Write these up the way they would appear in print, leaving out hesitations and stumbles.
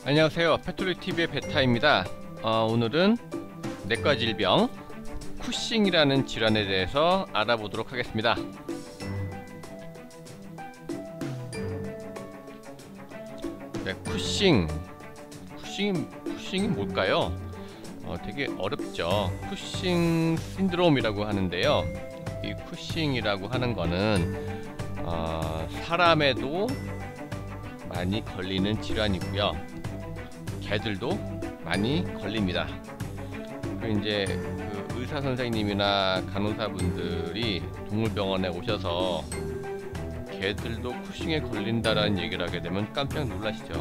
안녕하세요. 패톨리TV의 베타입니다. 오늘은 내과 질병 쿠싱이라는 질환에 대해서 알아보도록 하겠습니다. 네, 쿠싱이 뭘까요? 되게 어렵죠. 쿠싱 신드롬이라고 하는데요. 이 쿠싱이라고 하는 거는 사람에도 많이 걸리는 질환이고요. 개들도 많이 걸립니다. 이제 그 의사 선생님이나 간호사분들이 동물병원에 오셔서 개들도 쿠싱에 걸린다라는 얘기를 하게 되면 깜짝 놀라시죠.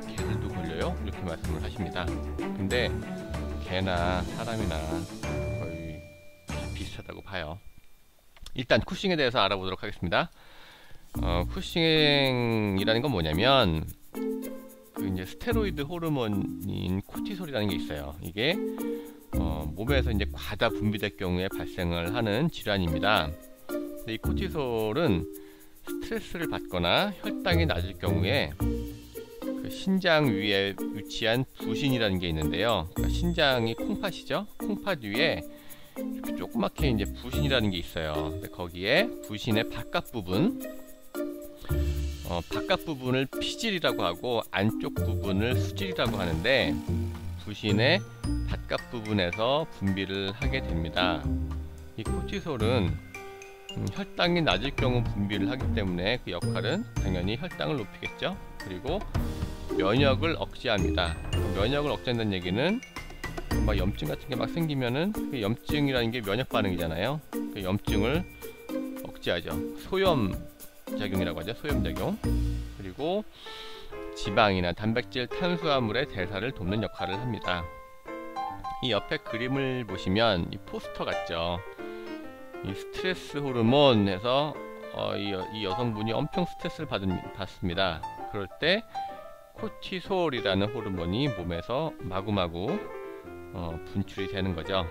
개들도 걸려요? 이렇게 말씀을 하십니다. 근데 개나 사람이나 거의 비슷하다고 봐요. 일단 쿠싱에 대해서 알아보도록 하겠습니다. 쿠싱이라는 건 뭐냐면 이제 스테로이드 호르몬인 코티솔이라는 게 있어요. 이게 몸에서 이제 과다 분비될 경우에 발생을 하는 질환입니다. 근데 이 코티솔은 스트레스를 받거나 혈당이 낮을 경우에 그 신장 위에 위치한 부신이라는 게 있는데요. 그러니까 신장이 콩팥이죠. 콩팥 위에 이렇게 조그맣게 이제 부신이라는 게 있어요. 근데 거기에 부신의 바깥 부분을 피질이라고 하고 안쪽 부분을 수질이라고 하는데, 부신의 바깥 부분에서 분비를 하게 됩니다. 이 코티솔은 혈당이 낮을 경우 분비를 하기 때문에 그 역할은 당연히 혈당을 높이겠죠. 그리고 면역을 억제합니다. 면역을 억제한다는 얘기는 막 염증 같은 게 막 생기면은 그 염증이라는 게 면역 반응이잖아요. 그 염증을 억제하죠. 소염 작용이라고 하죠. 소염작용. 그리고 지방이나 단백질, 탄수화물의 대사를 돕는 역할을 합니다. 이 옆에 그림을 보시면 이 포스터 같죠. 이 스트레스 호르몬에서 이 여성분이 엄청 스트레스를 받습니다. 그럴 때 코티솔이라는 호르몬이 몸에서 마구마구 분출이 되는 거죠.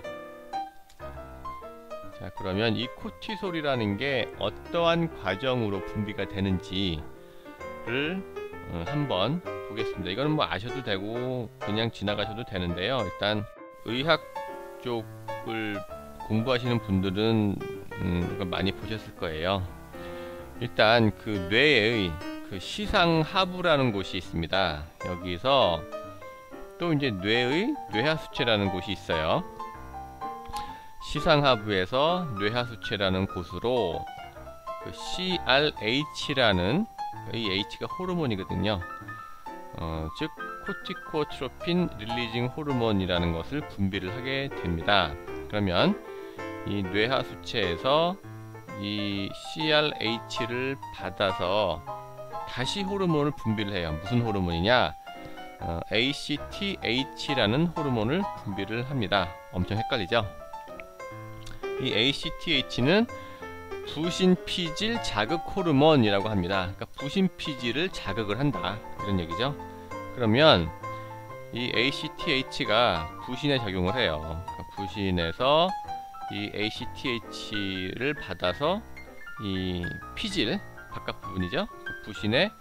자, 그러면 이 코티솔이라는 게 어떠한 과정으로 분비가 되는지를 한번 보겠습니다. 이거는 뭐 아셔도 되고 그냥 지나가셔도 되는데요. 일단 의학 쪽을 공부하시는 분들은 이거 많이 보셨을 거예요. 일단 그 뇌의 그 시상하부라는 곳이 있습니다. 여기서 또 이제 뇌의 뇌하수체라는 곳이 있어요. 시상하부에서 뇌하수체라는 곳으로 그 CRH라는, 이 H가 호르몬이거든요. 즉 코티코트로핀 릴리징 호르몬이라는 것을 분비를 하게 됩니다. 그러면 이 뇌하수체에서 이 CRH를 받아서 다시 호르몬을 분비를 해요. 무슨 호르몬이냐? ACTH라는 호르몬을 분비를 합니다. 엄청 헷갈리죠? 이 ACTH는 부신피질 자극 호르몬이라고 합니다. 그러니까 부신피질을 자극을 한다, 이런 얘기죠. 그러면 이 ACTH가 부신에 작용을 해요. 그러니까 부신에서 이 ACTH를 받아서 이 피질 바깥 부분이죠. 그 부신의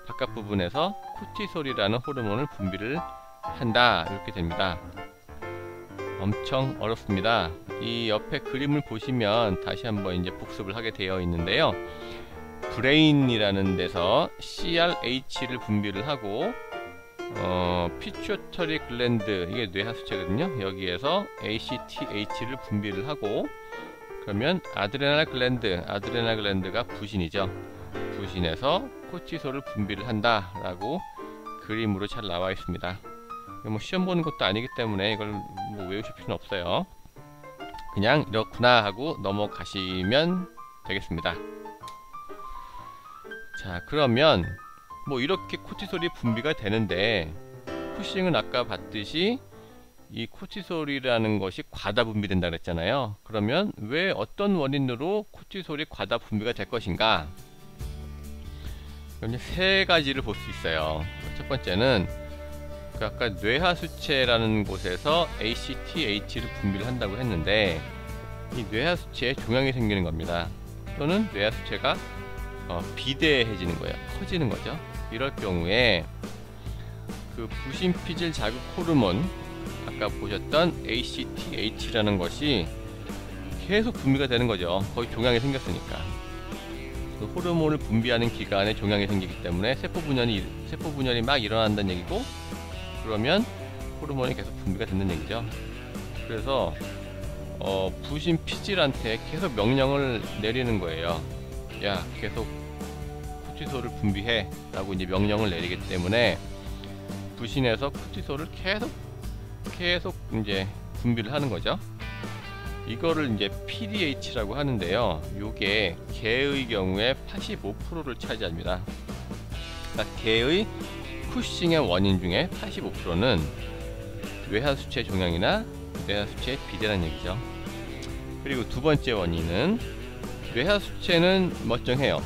바깥 부분에서 코티솔이라는 호르몬을 분비를 한다, 이렇게 됩니다. 엄청 어렵습니다. 이 옆에 그림을 보시면 다시 한번 이제 복습을 하게 되어 있는데요. 브레인이라는 데서 CRH를 분비를 하고 피추어터리 글랜드, 이게 뇌하수체거든요. 여기에서 ACTH를 분비를 하고, 그러면 아드레날 글랜드가 부신이죠. 부신에서 코티솔을 분비를 한다 라고 그림으로 잘 나와 있습니다. 뭐 시험 보는 것도 아니기 때문에 이걸 뭐 외우실 필요는 없어요. 그냥 이렇구나 하고 넘어가시면 되겠습니다. 자, 그러면 뭐 이렇게 코티솔이 분비가 되는데, 쿠싱은 아까 봤듯이 이 코티솔이라는 것이 과다 분비된다 그랬잖아요. 그러면 왜, 어떤 원인으로 코티솔이 과다 분비가 될 것인가? 세 가지를 볼 수 있어요. 첫 번째는 아까 뇌하수체라는 곳에서 ACTH를 분비를 한다고 했는데, 이 뇌하수체에 종양이 생기는 겁니다. 또는 뇌하수체가 비대해지는 거예요. 커지는 거죠. 이럴 경우에 그 부신 피질 자극 호르몬, 아까 보셨던 ACTH라는 것이 계속 분비가 되는 거죠. 거의 종양이 생겼으니까. 그 호르몬을 분비하는 기관에 종양이 생기기 때문에 세포 분열이 막 일어난다는 얘기고, 그러면 호르몬이 계속 분비가 된다는 얘기죠. 그래서 부신 피질한테 계속 명령을 내리는 거예요. 야, 계속 코티솔을 분비해 라고 이제 명령을 내리기 때문에 부신에서 코티솔을 계속 이제 분비를 하는 거죠. 이거를 이제 PDH라고 하는데요. 요게 개의 경우에 85%를 차지합니다. 그러니까 개의 쿠싱의 원인 중에 85%는 뇌하수체 종양이나 뇌하수체 비대라는 얘기죠. 그리고 두 번째 원인은 뇌하수체는 멀쩡해요.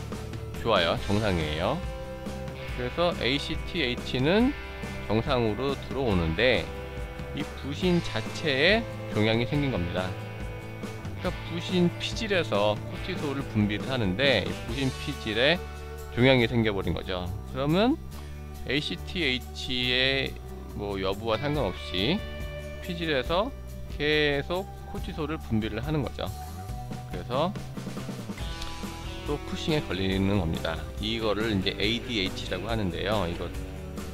좋아요. 정상이에요. 그래서 ACTH는 정상으로 들어오는데 이 부신 자체에 종양이 생긴 겁니다. 그러니까 부신 피질에서 코티솔을 분비를 하는데 이 부신 피질에 종양이 생겨버린 거죠. 그러면 ACTH의 뭐 여부와 상관없이 피질에서 계속 코티솔을 분비를 하는 거죠. 그래서 또 쿠싱에 걸리는 겁니다. 이거를 이제 ADH라고 하는데요.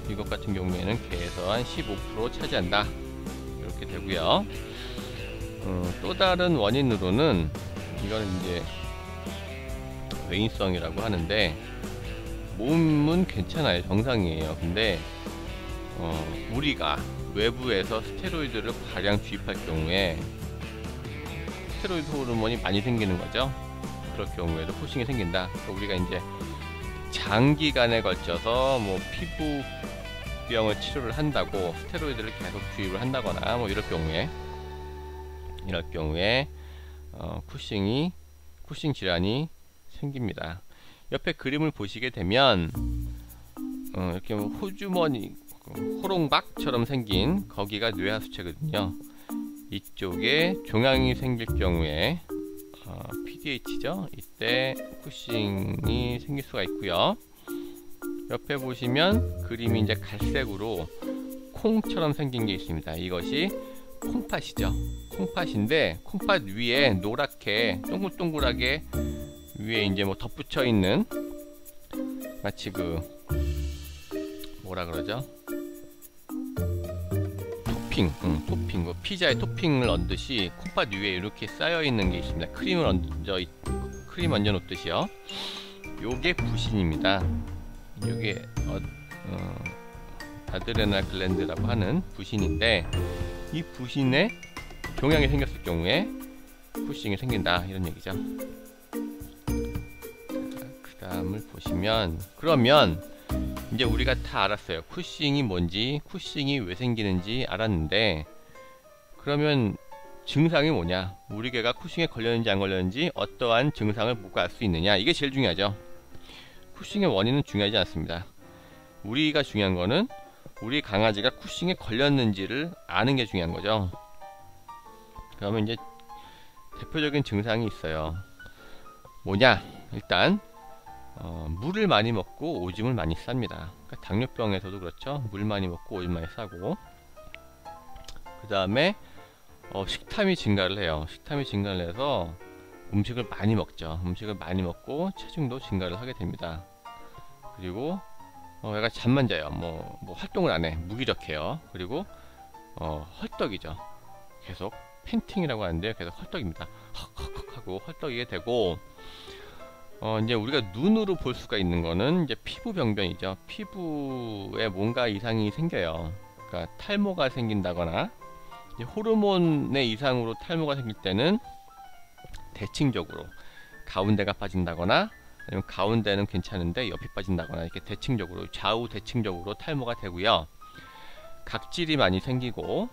이것 같은 경우에는 개에서 한 15% 차지한다. 이렇게 되고요. 또 다른 원인으로는 이거는 이제 외인성이라고 하는데, 몸은 괜찮아요. 정상이에요. 근데 우리가 외부에서 스테로이드를 과량 주입할 경우에 스테로이드 호르몬이 많이 생기는 거죠. 그럴 경우에도 쿠싱이 생긴다. 우리가 이제 장기간에 걸쳐서 뭐 피부병을 치료를 한다고 스테로이드를 계속 주입을 한다거나 뭐 이럴 경우에 쿠싱 질환이 생깁니다. 옆에 그림을 보시게 되면 이렇게 뭐 호주머니, 호롱박처럼 생긴 거기가 뇌하수체거든요. 이쪽에 종양이 생길 경우에 PDH죠. 이때 쿠싱이 생길 수가 있고요. 옆에 보시면 그림이 이제 갈색으로 콩처럼 생긴 게 있습니다. 이것이 콩팥이죠. 콩팥인데 콩팥 위에 노랗게 동글동글하게 위에 이제 뭐 덧붙여 있는, 마치 그 뭐라 그러죠? 토핑, 그 피자에 토핑을 얹듯이 콩팥 위에 이렇게 쌓여 있는 게 있습니다. 크림 얹어 놓듯이요. 요게 부신입니다. 요게 아드레날 글랜드라고 하는 부신인데, 이 부신에 종양이 생겼을 경우에 쿠싱이 생긴다, 이런 얘기죠. 그 다음을 보시면, 그러면 이제 우리가 다 알았어요. 쿠싱이 뭔지, 쿠싱이 왜 생기는지 알았는데, 그러면 증상이 뭐냐, 우리 개가 쿠싱에 걸렸는지 안 걸렸는지 어떠한 증상을 보고 알 수 있느냐, 이게 제일 중요하죠. 쿠싱의 원인은 중요하지 않습니다. 우리가 중요한 거는 우리 강아지가 쿠싱에 걸렸는지를 아는 게 중요한 거죠. 그러면 이제 대표적인 증상이 있어요. 뭐냐, 일단 물을 많이 먹고 오줌을 많이 쌉니다. 그러니까 당뇨병에서도 그렇죠. 물 많이 먹고 오줌 많이 싸고, 그 다음에 식탐이 증가를 해요. 식탐이 증가를 해서 음식을 많이 먹죠. 음식을 많이 먹고 체중도 증가를 하게 됩니다. 그리고 얘가 잠만 자요. 뭐 활동을 안 해. 무기력해요. 그리고 헐떡이죠. 계속 팬팅이라고 하는데요. 계속 헐떡입니다. 헉헉헉 하고 헐떡이게 되고, 이제 우리가 눈으로 볼 수가 있는 거는 이제 피부 병변이죠. 피부에 뭔가 이상이 생겨요. 그러니까 탈모가 생긴다거나, 이제 호르몬의 이상으로 탈모가 생길 때는 대칭적으로 가운데가 빠진다거나, 아니면 가운데는 괜찮은데 옆이 빠진다거나, 이렇게 대칭적으로, 좌우 대칭적으로 탈모가 되고요. 각질이 많이 생기고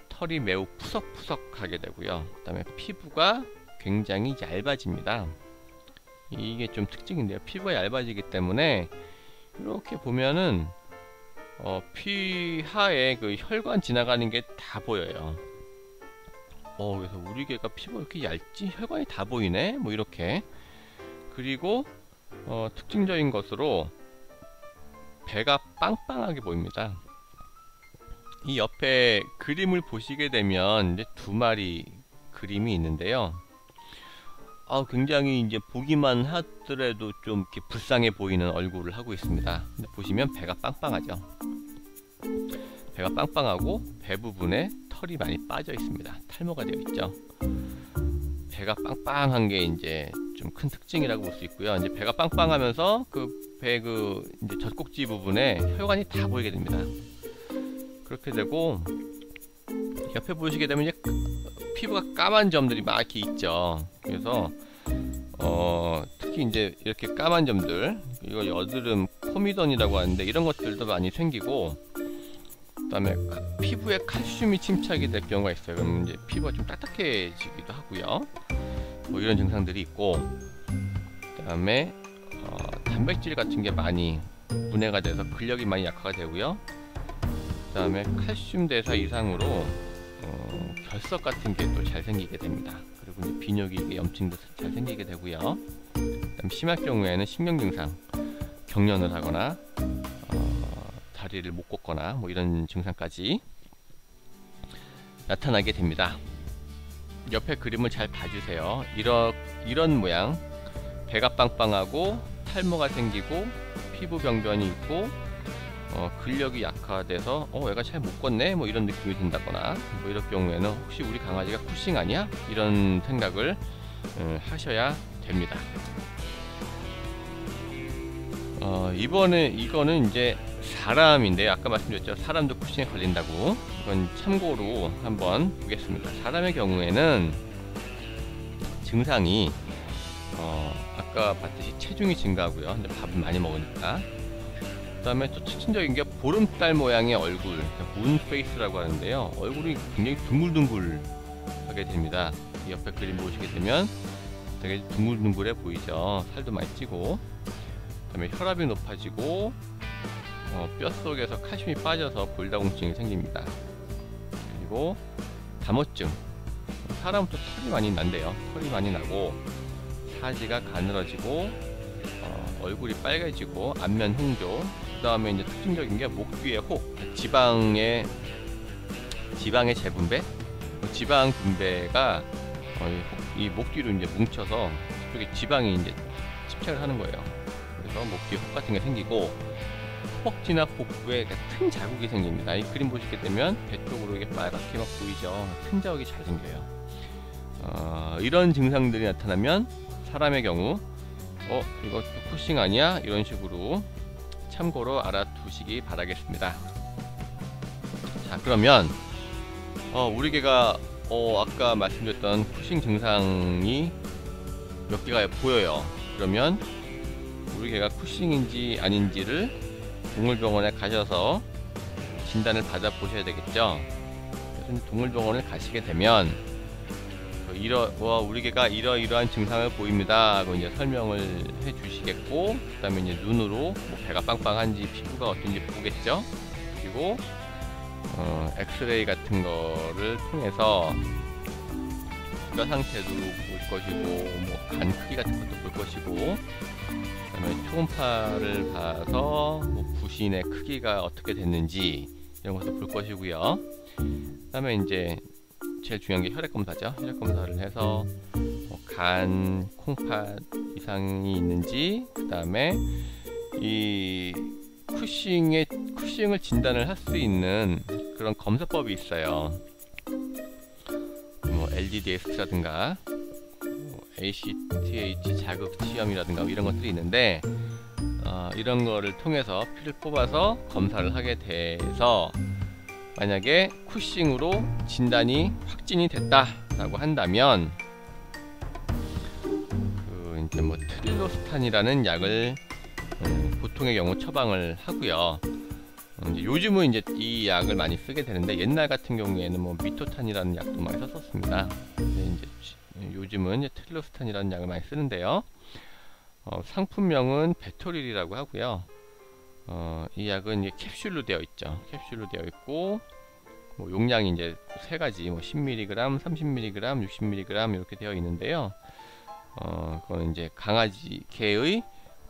털이 매우 푸석푸석하게 되고요. 그 다음에 피부가 굉장히 얇아집니다. 이게 좀 특징인데요. 피부가 얇아지기 때문에 이렇게 보면은 피하에 그 혈관 지나가는 게 다 보여요. 그래서 우리 개가 피부가 이렇게 얇지? 혈관이 다 보이네? 뭐 이렇게. 그리고 특징적인 것으로 배가 빵빵하게 보입니다. 이 옆에 그림을 보시게 되면 이제 두 마리 그림이 있는데요. 굉장히 이제 보기만 하더라도 좀 이렇게 불쌍해 보이는 얼굴을 하고 있습니다. 근데 보시면 배가 빵빵하죠. 배가 빵빵하고 배 부분에 털이 많이 빠져 있습니다. 탈모가 되어 있죠. 배가 빵빵한 게 이제 좀 큰 특징이라고 볼 수 있고요. 이제 배가 빵빵하면서 그 배 이제 젖꼭지 부분에 혈관이 다 보이게 됩니다. 그렇게 되고 옆에 보시게 되면 이제 피부가 까만 점들이 막 이렇게 있죠. 그래서 특히 이제 이렇게 까만 점들, 이거 여드름 코미돈이라고 하는데 이런 것들도 많이 생기고, 그다음에 피부에 칼슘이 침착이 될 경우가 있어요. 그럼 이제 피부가 좀 딱딱해지기도 하고요. 뭐 이런 증상들이 있고, 그다음에 단백질 같은 게 많이 분해가 돼서 근력이 많이 약화가 되고요. 그다음에 칼슘 대사 이상으로 결석 같은 게 또 잘 생기게 됩니다. 그리고 이제 비뇨기 염증도 잘 생기게 되고요. 그다음 심할 경우에는 신경 증상, 경련을 하거나 다리를 못 걷거나 뭐 이런 증상까지 나타나게 됩니다. 옆에 그림을 잘 봐주세요. 이런 모양, 배가 빵빵하고 탈모가 생기고 피부 병변이 있고 근력이 약화돼서 얘가 잘 못 걷네 뭐 이런 느낌이 든다거나, 뭐 이럴 경우에는 혹시 우리 강아지가 쿠싱 아니야? 이런 생각을 하셔야 됩니다. 이거는 이제 사람인데, 아까 말씀드렸죠, 사람도 쿠싱에 걸린다고. 이건 참고로 한번 보겠습니다. 사람의 경우에는 증상이 아까 봤듯이 체중이 증가하고요. 근데 밥을 많이 먹으니까. 그 다음에 또 특징적인 게 보름달 모양의 얼굴, 문페이스라고 하는데요. 얼굴이 굉장히 둥글둥글하게 됩니다. 옆에 그림 보시게 되면 되게 둥글둥글해 보이죠. 살도 많이 찌고, 그 다음에 혈압이 높아지고 뼛속에서 칼슘이 빠져서 골다공증이 생깁니다. 그리고 담호증, 사람은 또 털이 많이 난대요. 털이 많이 나고 사지가 가늘어지고 얼굴이 빨개지고 안면 홍조, 그 다음에 이제 특징적인 게 목 뒤에 혹, 지방의 재분배, 지방 분배가 이 목 뒤로 이제 뭉쳐서 그쪽에 지방이 이제 집착을 하는 거예요. 그래서 목 뒤에 혹 같은 게 생기고, 허벅지나 복부에 큰 자국이 생깁니다. 이 그림 보시게 되면 배 쪽으로 이게 빨갛게 막 보이죠. 큰 자국이 잘 생겨요. 이런 증상들이 나타나면 사람의 경우 이거 쿠싱 아니야? 이런 식으로 참고로 알아두시기 바라겠습니다. 자, 그러면 우리 개가 아까 말씀드렸던 쿠싱 증상이 몇 개가 보여요. 그러면 우리 개가 쿠싱인지 아닌지를 동물병원에 가셔서 진단을 받아 보셔야 되겠죠. 그래서 동물병원을 가시게 되면 우리 개가 이러이러한 증상을 보입니다 하고 이제 설명을 해 주시겠고, 그 다음에 이제 눈으로 뭐 배가 빵빵한지 피부가 어떤지 보겠죠. 그리고 엑스레이 같은 거를 통해서 뼈 상태도 볼 것이고, 뭐 간 크기 같은 것도 볼 것이고, 그 다음에 초음파를 봐서 뭐 부신의 크기가 어떻게 됐는지 이런 것도 볼 것이고요. 그 다음에 이제 제일 중요한 게 혈액 검사죠. 혈액 검사를 해서 간, 콩팥 이상이 있는지, 그 다음에 이 쿠싱을 진단을 할 수 있는 그런 검사법이 있어요. 뭐 LDDS라든가 ACTH 자극 시험이라든가 이런 것들이 있는데, 이런 거를 통해서 피를 뽑아서 검사를 하게 돼서 만약에 쿠싱으로 진단이 확진이 됐다라고 한다면 이제 뭐 트릴로스탄이라는 약을 보통의 경우 처방을 하고요. 이제 요즘은 이제 이 약을 많이 쓰게 되는데, 옛날 같은 경우에는 뭐 미토탄이라는 약도 많이 썼었습니다. 이제 요즘은 이제 트릴로스탄이라는 약을 많이 쓰는데요. 상품명은 베토릴이라고 하고요. 이 약은 이제 캡슐로 되어 있죠. 캡슐로 되어 있고, 뭐 용량이 이제 세 가지, 뭐 10mg, 30mg, 60mg 이렇게 되어 있는데요. 그거는 이제 강아지 개의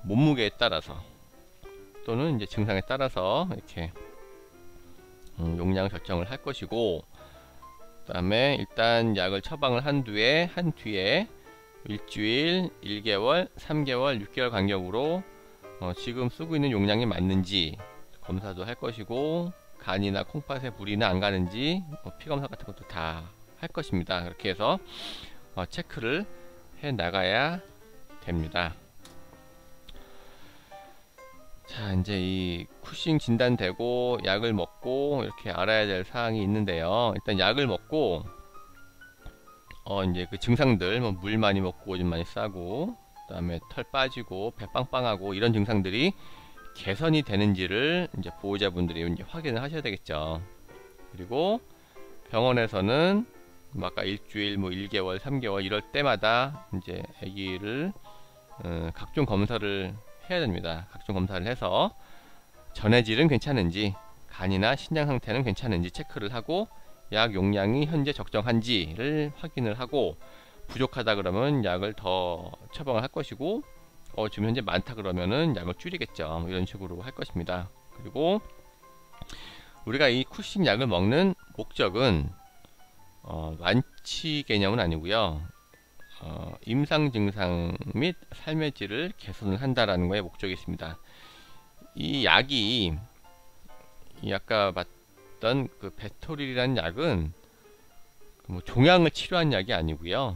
몸무게에 따라서 또는 이제 증상에 따라서 이렇게 용량 결정을 할 것이고, 그 다음에 일단 약을 처방을 한 뒤에 일주일, 1개월, 3개월, 6개월 간격으로 지금 쓰고 있는 용량이 맞는지 검사도 할 것이고, 간이나 콩팥에 물이나 안 가는지 피검사 같은 것도 다 할 것입니다. 그렇게 해서 체크를 해 나가야 됩니다. 자, 이제 이 쿠싱 진단되고 약을 먹고 이렇게 알아야 될 사항이 있는데요. 일단 약을 먹고 이제 그 증상들, 뭐 물 많이 먹고 오줌 많이 싸고, 그 다음에 털 빠지고 배 빵빵하고 이런 증상들이 개선이 되는지를 이제 보호자분들이 이제 확인을 하셔야 되겠죠. 그리고 병원에서는 아까 일주일, 뭐 1개월, 3개월 이럴 때마다 이제 아기를 각종 검사를 해야 됩니다. 각종 검사를 해서 전해질은 괜찮은지, 간이나 신장 상태는 괜찮은지 체크를 하고, 약 용량이 현재 적정한지를 확인을 하고, 부족하다 그러면 약을 더 처방을 할 것이고, 지금 현재 많다 그러면은 약을 줄이겠죠. 이런 식으로 할 것입니다. 그리고 우리가 이 쿠싱 약을 먹는 목적은 완치 개념은 아니고요. 임상 증상 및 삶의 질을 개선을 한다라는 거에 목적이 있습니다. 이 약이 아까 봤던 그 베토릴이라는 약은 뭐 종양을 치료한 약이 아니고요.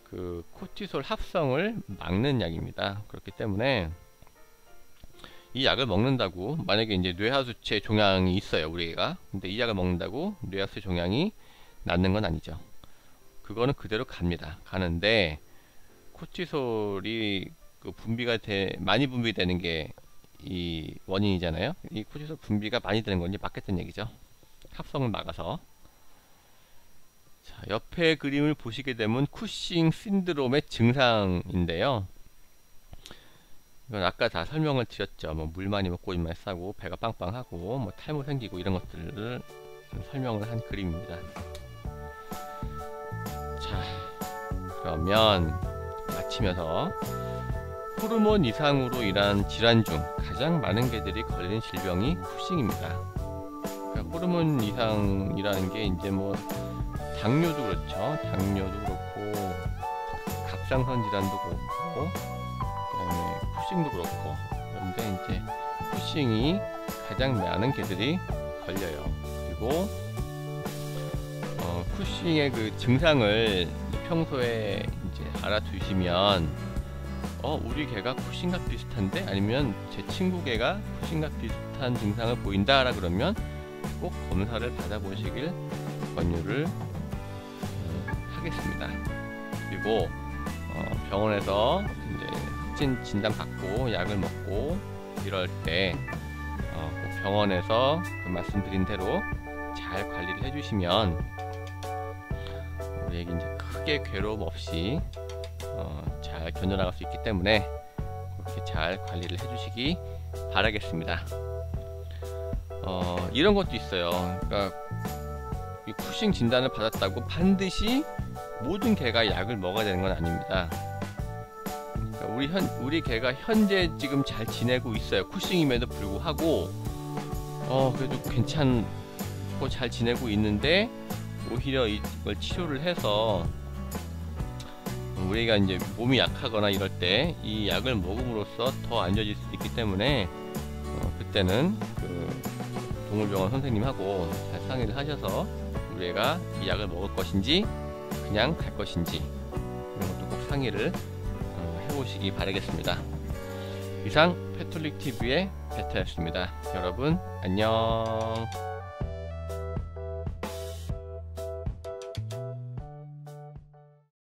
그 코티솔 합성을 막는 약입니다. 그렇기 때문에 이 약을 먹는다고 만약에 이제 뇌하수체 종양이 있어요, 우리가. 근데 이 약을 먹는다고 뇌하수체 종양이 낫는 건 아니죠. 그거는 그대로 갑니다. 가는데 코티솔이 그 분비가 많이 분비되는 게 이 원인이잖아요. 이 코티솔 분비가 많이 되는 건 이제 막겠다는 얘기죠. 합성을 막아서. 자, 옆에 그림을 보시게 되면 쿠싱 신드롬의 증상인데요. 이건 아까 다 설명을 드렸죠. 뭐 물 많이 먹고 입 많이 싸고 배가 빵빵하고 뭐 탈모 생기고 이런 것들을 설명을 한 그림입니다. 자, 그러면 마치면서 호르몬 이상으로 인한 질환 중 가장 많은 개들이 걸리는 질병이 쿠싱입니다. 그러니까 호르몬 이상이라는 게 이제 뭐 당뇨도 그렇죠. 당뇨도 그렇고 갑상선 질환도 그렇고 그다음에 쿠싱도 그렇고. 그런데 이제 쿠싱이 가장 많은 개들이 걸려요. 그리고 쿠싱의 그 증상을 평소에 이제 알아두시면 우리 개가 쿠싱과 비슷한데, 아니면 제 친구 개가 쿠싱과 비슷한 증상을 보인다라 그러면 꼭 검사를 받아보시길 권유를 하겠습니다. 그리고 병원에서 이제 확진 진단 받고 약을 먹고 이럴 때 꼭 병원에서 그 말씀드린 대로 잘 관리를 해주시면 우리 애기 이제 크게 괴로움 없이 잘 견뎌나갈 수 있기 때문에 그렇게 잘 관리를 해주시기 바라겠습니다. 이런 것도 있어요. 그러니까 이 쿠싱 진단을 받았다고 반드시 모든 개가 약을 먹어야 되는 건 아닙니다. 그러니까 우리 개가 현재 지금 잘 지내고 있어요. 쿠싱임에도 불구하고 그래도 괜찮고 잘 지내고 있는데, 오히려 이걸 치료를 해서 우리가 이제 몸이 약하거나 이럴 때 이 약을 먹음으로써 더 안 좋아질 수도 있기 때문에 그때는 그 동물병원 선생님하고 잘 상의를 하셔서 우리 애가 이 약을 먹을 것인지 그냥 갈 것인지 이런 것도 꼭 상의를 해보시기 바라겠습니다. 이상 패톨릭TV의 베타였습니다. 여러분 안녕.